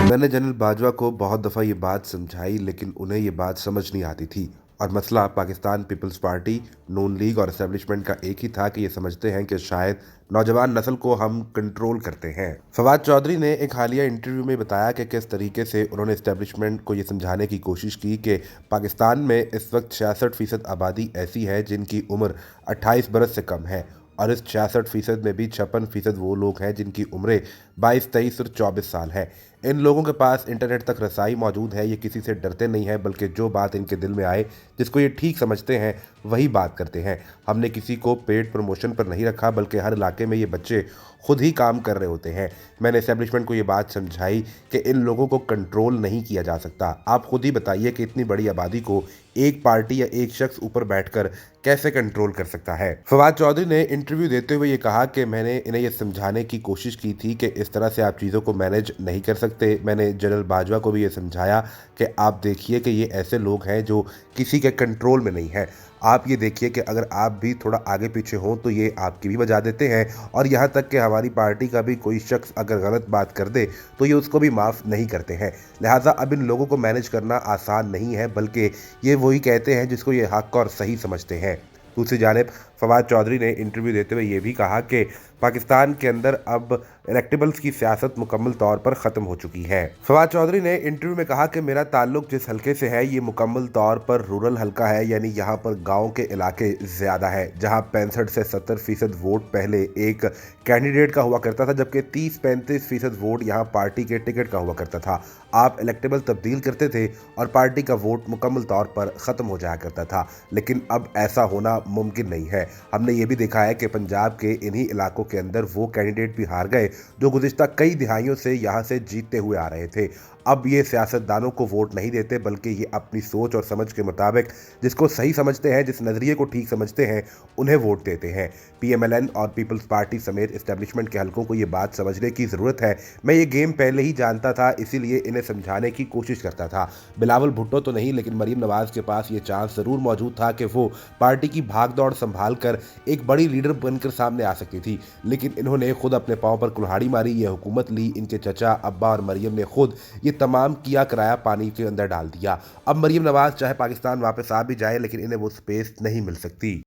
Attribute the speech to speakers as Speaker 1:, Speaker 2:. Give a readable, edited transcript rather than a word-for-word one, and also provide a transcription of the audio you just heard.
Speaker 1: मैंने जनरल बाजवा को बहुत दफ़ा ये बात समझाई लेकिन उन्हें ये बात समझ नहीं आती थी। और मसला पाकिस्तान पीपल्स पार्टी, नून लीग और एस्टेब्लिशमेंट का एक ही था कि ये समझते हैं कि शायद नौजवान नस्ल को हम कंट्रोल करते हैं। फवाद चौधरी ने एक हालिया इंटरव्यू में बताया कि किस तरीके से उन्होंने एस्टेब्लिशमेंट को ये समझाने की कोशिश की कि पाकिस्तान में इस वक्त 66% आबादी ऐसी है जिनकी उम्र 28 बरस से कम है, और इस 66% में भी 56% वो लोग हैं जिनकी उम्रें 22, 23 और 24 साल है। इन लोगों के पास इंटरनेट तक रसाई मौजूद है। ये किसी से डरते नहीं हैं, बल्कि जो बात इनके दिल में आए, जिसको ये ठीक समझते हैं, वही बात करते हैं। हमने किसी को पेड प्रमोशन पर नहीं रखा, बल्कि हर इलाके में ये बच्चे खुद ही काम कर रहे होते हैं। मैंने एस्टेब्लिशमेंट को ये बात समझाई कि इन लोगों को कंट्रोल नहीं किया जा सकता। आप खुद ही बताइए कि इतनी बड़ी आबादी को एक पार्टी या एक शख्स ऊपर बैठकर कैसे कंट्रोल कर सकता है। फवाद चौधरी ने इंटरव्यू देते हुए ये कहा कि मैंने इन्हें ये समझाने की कोशिश की थी कि इस तरह से आप चीज़ों को मैनेज नहीं कर सकते। मैंने जनरल बाजवा को भी ये समझाया कि आप देखिए कि ये ऐसे लोग हैं जो किसी के कंट्रोल में नहीं है। आप ये देखिए कि अगर आप भी थोड़ा आगे पीछे हों तो ये आपकी भी बजा देते हैं, और यहाँ तक कि हमारी पार्टी का भी कोई शख्स अगर गलत बात कर दे तो ये उसको भी माफ़ नहीं करते हैं। लिहाजा अब इन लोगों को मैनेज करना आसान नहीं है, बल्कि ये वही कहते हैं जिसको ये हक और सही समझते हैं। दूसरी जानिब फवाद चौधरी ने इंटरव्यू देते हुए ये भी कहा कि पाकिस्तान के अंदर अब इलेक्टेबल्स की सियासत मुकम्मल तौर पर ख़त्म हो चुकी है। फवाद चौधरी ने इंटरव्यू में कहा कि मेरा ताल्लुक जिस हलके से है ये मुकम्मल तौर पर रूरल हलका है, यानी यहाँ पर गांव के इलाके ज़्यादा है, जहाँ 65 से 70% वोट पहले एक कैंडिडेट का हुआ करता था, जबकि 30-35% वोट यहाँ पार्टी के टिकट का हुआ करता था। आप इलेक्टेबल तब्दील करते थे और पार्टी का वोट मुकम्मल तौर पर ख़त्म हो जाया करता था, लेकिन अब ऐसा होना मुमकिन नहीं है। हमने ये भी देखा है कि पंजाब के इन्हीं इलाकों के अंदर वो कैंडिडेट भी हार गए जो गुज़िश्ता कई दिहाइयों से यहाँ से जीतते हुए आ रहे थे। अब ये सियासतदानों को वोट नहीं देते, बल्कि ये अपनी सोच और समझ के मुताबिक जिसको सही समझते हैं, जिस नज़रिए को ठीक समझते हैं, उन्हें वोट देते हैं। पीएमएलएन और पीपल्स पार्टी समेत इस्टेब्लिशमेंट के हलकों को ये बात समझने की ज़रूरत है। मैं ये गेम पहले ही जानता था, इसीलिए इन्हें समझाने की कोशिश करता था। बिलावल भुट्टो तो नहीं, लेकिन मरीम नवाज़ के पास ये चांस ज़रूर मौजूद था कि वो पार्टी की भाग दौड़ संभाल कर एक बड़ी लीडर बनकर सामने आ सकती थी, लेकिन इन्होंने खुद अपने पाँव पर कुल्हाड़ी मारी, ये हुकूमत ली। इनके चचा, अब्बा और मरीम ने खुद ये तमाम किया कराया पानी के अंदर डाल दिया। अब मरीम नवाज चाहे पाकिस्तान वापस आ भी जाए, लेकिन इन्हें वो स्पेस नहीं मिल सकती।